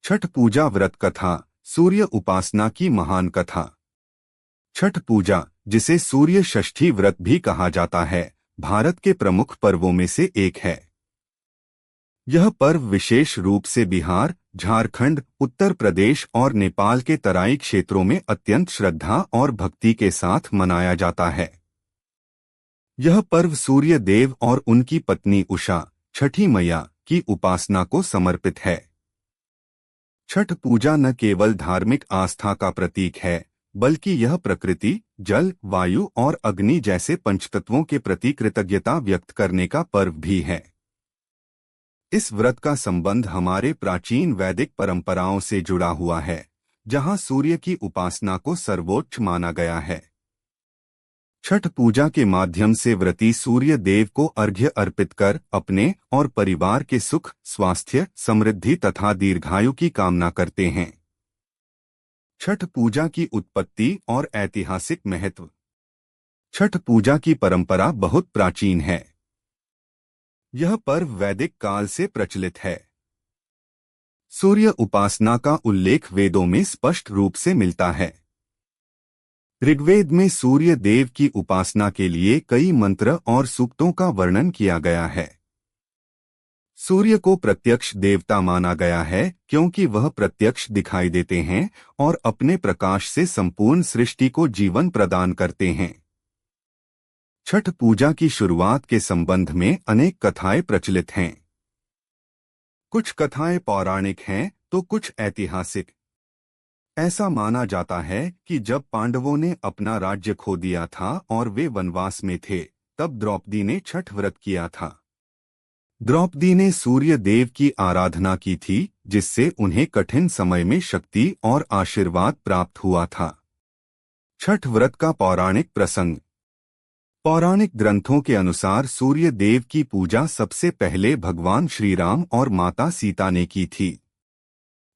छठ पूजा व्रत कथा। सूर्य उपासना की महान कथा। छठ पूजा, जिसे सूर्य षष्ठी व्रत भी कहा जाता है, भारत के प्रमुख पर्वों में से एक है। यह पर्व विशेष रूप से बिहार, झारखंड, उत्तर प्रदेश और नेपाल के तराई क्षेत्रों में अत्यंत श्रद्धा और भक्ति के साथ मनाया जाता है। यह पर्व सूर्य देव और उनकी पत्नी उषा, छठी मैया, की उपासना को समर्पित है। छठ पूजा न केवल धार्मिक आस्था का प्रतीक है, बल्कि यह प्रकृति, जल, वायु और अग्नि जैसे पंचतत्वों के प्रति कृतज्ञता व्यक्त करने का पर्व भी है। इस व्रत का संबंध हमारे प्राचीन वैदिक परंपराओं से जुड़ा हुआ है, जहां सूर्य की उपासना को सर्वोच्च माना गया है। छठ पूजा के माध्यम से व्रती सूर्य देव को अर्घ्य अर्पित कर अपने और परिवार के सुख, स्वास्थ्य, समृद्धि तथा दीर्घायु की कामना करते हैं। छठ पूजा की उत्पत्ति और ऐतिहासिक महत्व। छठ पूजा की परंपरा बहुत प्राचीन है। यह पर्व वैदिक काल से प्रचलित है। सूर्य उपासना का उल्लेख वेदों में स्पष्ट रूप से मिलता है। ऋग्वेद में सूर्य देव की उपासना के लिए कई मंत्र और सूक्तों का वर्णन किया गया है। सूर्य को प्रत्यक्ष देवता माना गया है क्योंकि वह प्रत्यक्ष दिखाई देते हैं और अपने प्रकाश से संपूर्ण सृष्टि को जीवन प्रदान करते हैं। छठ पूजा की शुरुआत के संबंध में अनेक कथाएं प्रचलित हैं। कुछ कथाएं पौराणिक हैं तो कुछ ऐतिहासिक। ऐसा माना जाता है कि जब पांडवों ने अपना राज्य खो दिया था और वे वनवास में थे, तब द्रौपदी ने छठ व्रत किया था। द्रौपदी ने सूर्य देव की आराधना की थी, जिससे उन्हें कठिन समय में शक्ति और आशीर्वाद प्राप्त हुआ था। छठ व्रत का पौराणिक प्रसंग। पौराणिक ग्रंथों के अनुसार सूर्य देव की पूजा सबसे पहले भगवान श्री राम और माता सीता ने की थी।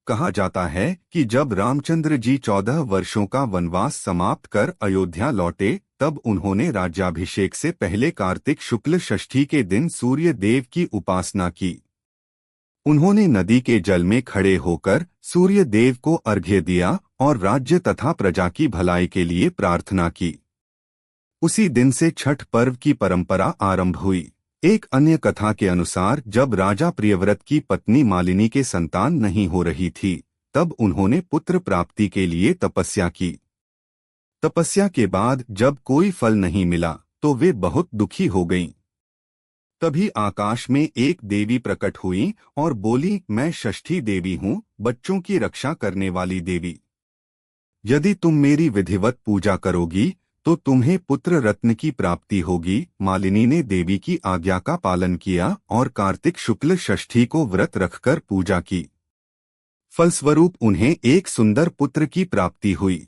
कहा जाता है कि जब रामचंद्र जी 14 वर्षों का वनवास समाप्त कर अयोध्या लौटे, तब उन्होंने राज्याभिषेक से पहले कार्तिक शुक्ल षष्ठी के दिन सूर्य देव की उपासना की। उन्होंने नदी के जल में खड़े होकर सूर्य देव को अर्घ्य दिया और राज्य तथा प्रजा की भलाई के लिए प्रार्थना की। उसी दिन से छठ पर्व की परंपरा आरंभ हुई। एक अन्य कथा के अनुसार जब राजा प्रियव्रत की पत्नी मालिनी के संतान नहीं हो रही थी, तब उन्होंने पुत्र प्राप्ति के लिए तपस्या की। तपस्या के बाद जब कोई फल नहीं मिला तो वे बहुत दुखी हो गईं। तभी आकाश में एक देवी प्रकट हुई और बोली, मैं षष्ठी देवी हूँ, बच्चों की रक्षा करने वाली देवी। यदि तुम मेरी विधिवत पूजा करोगी तो तुम्हें पुत्र रत्न की प्राप्ति होगी। मालिनी ने देवी की आज्ञा का पालन किया और कार्तिक शुक्ल षष्ठी को व्रत रखकर पूजा की। फलस्वरूप उन्हें एक सुंदर पुत्र की प्राप्ति हुई।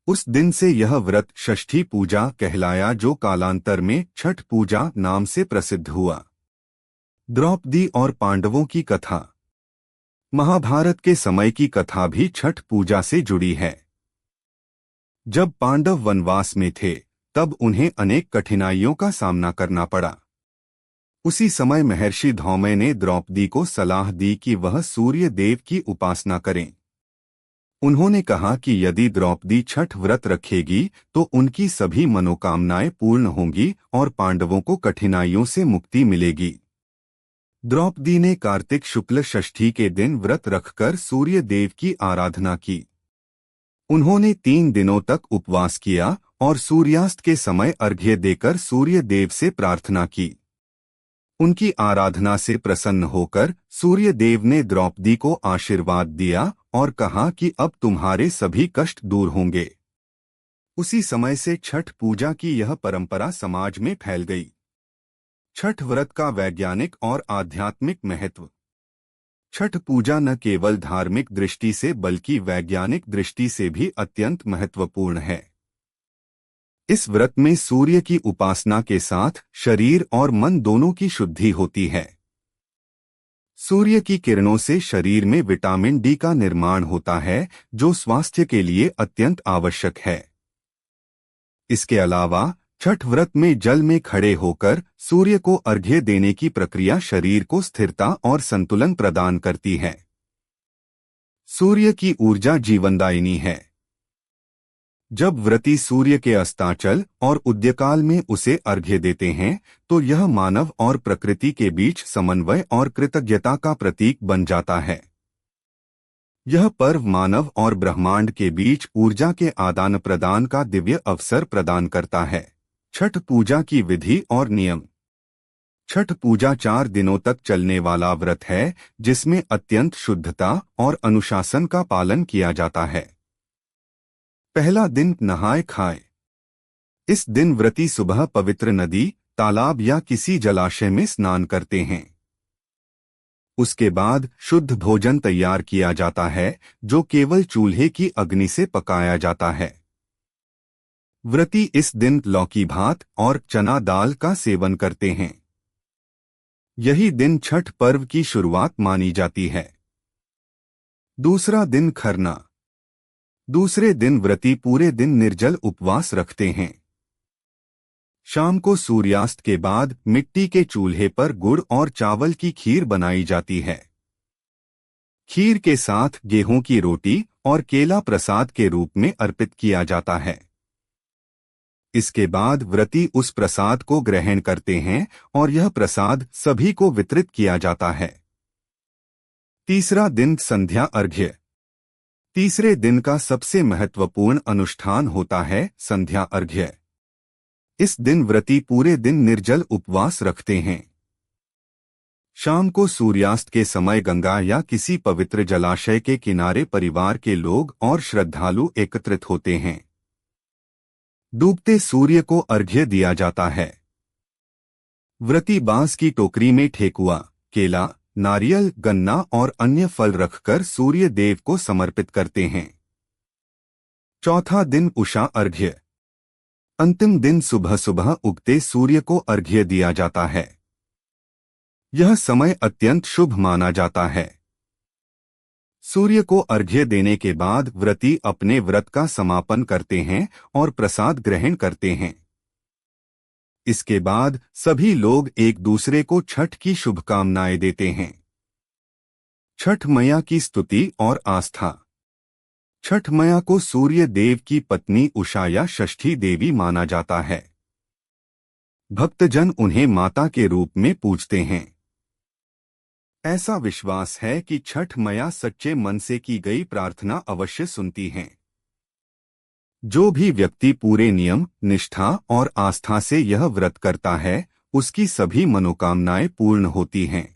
उस दिन से यह व्रत षष्ठी पूजा कहलाया, जो कालांतर में छठ पूजा नाम से प्रसिद्ध हुआ। द्रौपदी और पांडवों की कथा। महाभारत के समय की कथा भी छठ पूजा से जुड़ी है। जब पांडव वनवास में थे, तब उन्हें अनेक कठिनाइयों का सामना करना पड़ा। उसी समय महर्षि धौम्य ने द्रौपदी को सलाह दी कि वह सूर्य देव की उपासना करें। उन्होंने कहा कि यदि द्रौपदी छठ व्रत रखेगी तो उनकी सभी मनोकामनाएं पूर्ण होंगी और पांडवों को कठिनाइयों से मुक्ति मिलेगी। द्रौपदी ने कार्तिक शुक्ल षष्ठी के दिन व्रत रखकर सूर्य देव की आराधना की। उन्होंने 3 दिनों तक उपवास किया और सूर्यास्त के समय अर्घ्य देकर सूर्य देव से प्रार्थना की। उनकी आराधना से प्रसन्न होकर सूर्य देव ने द्रौपदी को आशीर्वाद दिया और कहा कि अब तुम्हारे सभी कष्ट दूर होंगे। उसी समय से छठ पूजा की यह परंपरा समाज में फैल गई। छठ व्रत का वैज्ञानिक और आध्यात्मिक महत्व। छठ पूजा न केवल धार्मिक दृष्टि से बल्कि वैज्ञानिक दृष्टि से भी अत्यंत महत्वपूर्ण है। इस व्रत में सूर्य की उपासना के साथ शरीर और मन दोनों की शुद्धि होती है। सूर्य की किरणों से शरीर में विटामिन डी का निर्माण होता है, जो स्वास्थ्य के लिए अत्यंत आवश्यक है। इसके अलावा छठ व्रत में जल में खड़े होकर सूर्य को अर्घ्य देने की प्रक्रिया शरीर को स्थिरता और संतुलन प्रदान करती है। सूर्य की ऊर्जा जीवनदायिनी है। जब व्रती सूर्य के अस्ताचल और उदयकाल में उसे अर्घ्य देते हैं तो यह मानव और प्रकृति के बीच समन्वय और कृतज्ञता का प्रतीक बन जाता है। यह पर्व मानव और ब्रह्मांड के बीच ऊर्जा के आदान प्रदान का दिव्य अवसर प्रदान करता है। छठ पूजा की विधि और नियम। छठ पूजा 4 दिनों तक चलने वाला व्रत है जिसमें अत्यंत शुद्धता और अनुशासन का पालन किया जाता है। पहला दिन नहाए खाए। इस दिन व्रती सुबह पवित्र नदी, तालाब या किसी जलाशय में स्नान करते हैं। उसके बाद शुद्ध भोजन तैयार किया जाता है जो केवल चूल्हे की अग्नि से पकाया जाता है। व्रती इस दिन लौकी भात और चना दाल का सेवन करते हैं। यही दिन छठ पर्व की शुरुआत मानी जाती है। दूसरा दिन खरना। दूसरे दिन व्रती पूरे दिन निर्जल उपवास रखते हैं। शाम को सूर्यास्त के बाद मिट्टी के चूल्हे पर गुड़ और चावल की खीर बनाई जाती है। खीर के साथ गेहूं की रोटी और केला प्रसाद के रूप में अर्पित किया जाता है। इसके बाद व्रती उस प्रसाद को ग्रहण करते हैं और यह प्रसाद सभी को वितरित किया जाता है। तीसरा दिन संध्या अर्घ्य। तीसरे दिन का सबसे महत्वपूर्ण अनुष्ठान होता है संध्या अर्घ्य। इस दिन व्रती पूरे दिन निर्जल उपवास रखते हैं। शाम को सूर्यास्त के समय गंगा या किसी पवित्र जलाशय के किनारे परिवार के लोग और श्रद्धालु एकत्रित होते हैं। डूबते सूर्य को अर्घ्य दिया जाता है। व्रती बांस की टोकरी में ठेकुआ, केला, नारियल, गन्ना और अन्य फल रखकर सूर्य देव को समर्पित करते हैं। चौथा दिन उषा अर्घ्य। अंतिम दिन सुबह सुबह उगते सूर्य को अर्घ्य दिया जाता है। यह समय अत्यंत शुभ माना जाता है। सूर्य को अर्घ्य देने के बाद व्रती अपने व्रत का समापन करते हैं और प्रसाद ग्रहण करते हैं। इसके बाद सभी लोग एक दूसरे को छठ की शुभकामनाएं देते हैं। छठ मैया की स्तुति और आस्था। छठ मैया को सूर्य देव की पत्नी उषा या षष्ठी देवी माना जाता है। भक्तजन उन्हें माता के रूप में पूजते हैं। ऐसा विश्वास है कि छठ मैया सच्चे मन से की गई प्रार्थना अवश्य सुनती हैं। जो भी व्यक्ति पूरे नियम, निष्ठा और आस्था से यह व्रत करता है, उसकी सभी मनोकामनाएं पूर्ण होती हैं।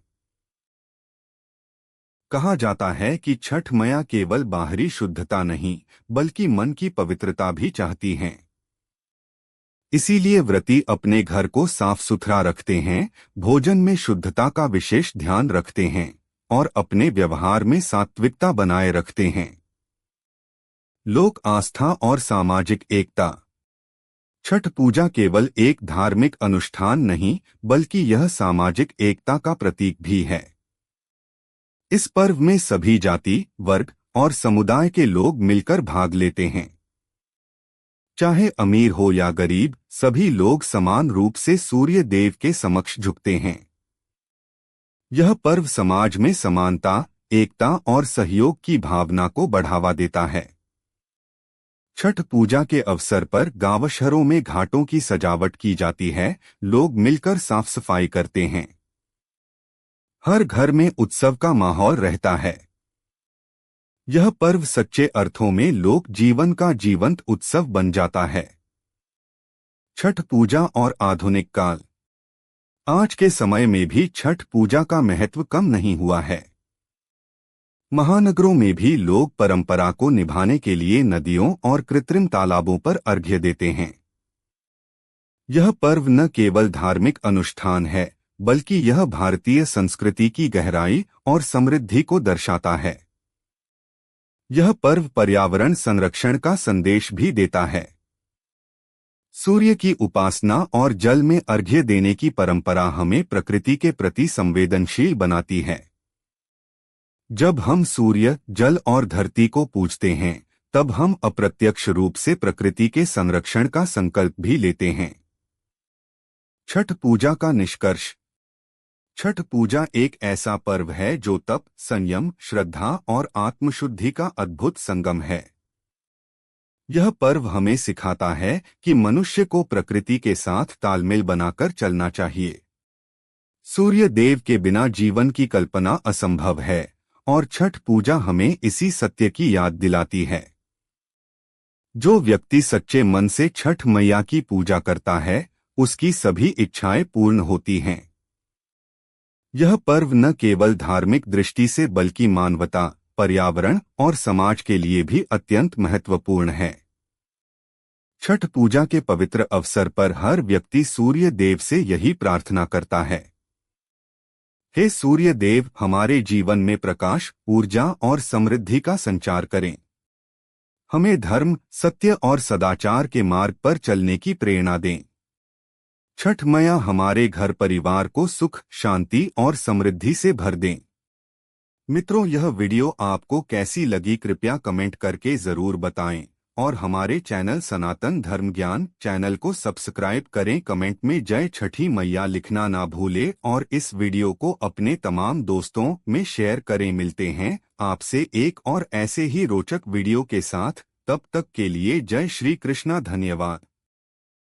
कहा जाता है कि छठ मैया केवल बाहरी शुद्धता नहीं, बल्कि मन की पवित्रता भी चाहती हैं। इसीलिए व्रती अपने घर को साफ सुथरा रखते हैं, भोजन में शुद्धता का विशेष ध्यान रखते हैं और अपने व्यवहार में सात्विकता बनाए रखते हैं। लोक आस्था और सामाजिक एकता। छठ पूजा केवल एक धार्मिक अनुष्ठान नहीं, बल्कि यह सामाजिक एकता का प्रतीक भी है। इस पर्व में सभी जाति, वर्ग और समुदाय के लोग मिलकर भाग लेते हैं। चाहे अमीर हो या गरीब, सभी लोग समान रूप से सूर्य देव के समक्ष झुकते हैं। यह पर्व समाज में समानता, एकता और सहयोग की भावना को बढ़ावा देता है। छठ पूजा के अवसर पर गांव शहरों में घाटों की सजावट की जाती है, लोग मिलकर साफ सफाई करते हैं। हर घर में उत्सव का माहौल रहता है। यह पर्व सच्चे अर्थों में लोक जीवन का जीवंत उत्सव बन जाता है। छठ पूजा और आधुनिक काल। आज के समय में भी छठ पूजा का महत्व कम नहीं हुआ है। महानगरों में भी लोग परंपरा को निभाने के लिए नदियों और कृत्रिम तालाबों पर अर्घ्य देते हैं। यह पर्व न केवल धार्मिक अनुष्ठान है, बल्कि यह भारतीय संस्कृति की गहराई और समृद्धि को दर्शाता है। यह पर्व पर्यावरण संरक्षण का संदेश भी देता है। सूर्य की उपासना और जल में अर्घ्य देने की परंपरा हमें प्रकृति के प्रति संवेदनशील बनाती है। जब हम सूर्य, जल और धरती को पूजते हैं, तब हम अप्रत्यक्ष रूप से प्रकृति के संरक्षण का संकल्प भी लेते हैं। छठ पूजा का निष्कर्ष। छठ पूजा एक ऐसा पर्व है जो तप, संयम, श्रद्धा और आत्मशुद्धि का अद्भुत संगम है। यह पर्व हमें सिखाता है कि मनुष्य को प्रकृति के साथ तालमेल बनाकर चलना चाहिए। सूर्य देव के बिना जीवन की कल्पना असंभव है और छठ पूजा हमें इसी सत्य की याद दिलाती है। जो व्यक्ति सच्चे मन से छठ मैया की पूजा करता है, उसकी सभी इच्छाएं पूर्ण होती हैं। यह पर्व न केवल धार्मिक दृष्टि से बल्कि मानवता, पर्यावरण और समाज के लिए भी अत्यंत महत्वपूर्ण है। छठ पूजा के पवित्र अवसर पर हर व्यक्ति सूर्य देव से यही प्रार्थना करता है। हे सूर्य देव, हमारे जीवन में प्रकाश, ऊर्जा और समृद्धि का संचार करें। हमें धर्म, सत्य और सदाचार के मार्ग पर चलने की प्रेरणा दें। छठ मैया हमारे घर परिवार को सुख, शांति और समृद्धि से भर दें। मित्रों, यह वीडियो आपको कैसी लगी कृपया कमेंट करके जरूर बताएं और हमारे चैनल सनातन धर्म ज्ञान चैनल को सब्सक्राइब करें। कमेंट में जय छठी मैया लिखना ना भूलें और इस वीडियो को अपने तमाम दोस्तों में शेयर करें। मिलते हैं आपसे एक और ऐसे ही रोचक वीडियो के साथ। तब तक के लिए जय श्री कृष्णा। धन्यवाद।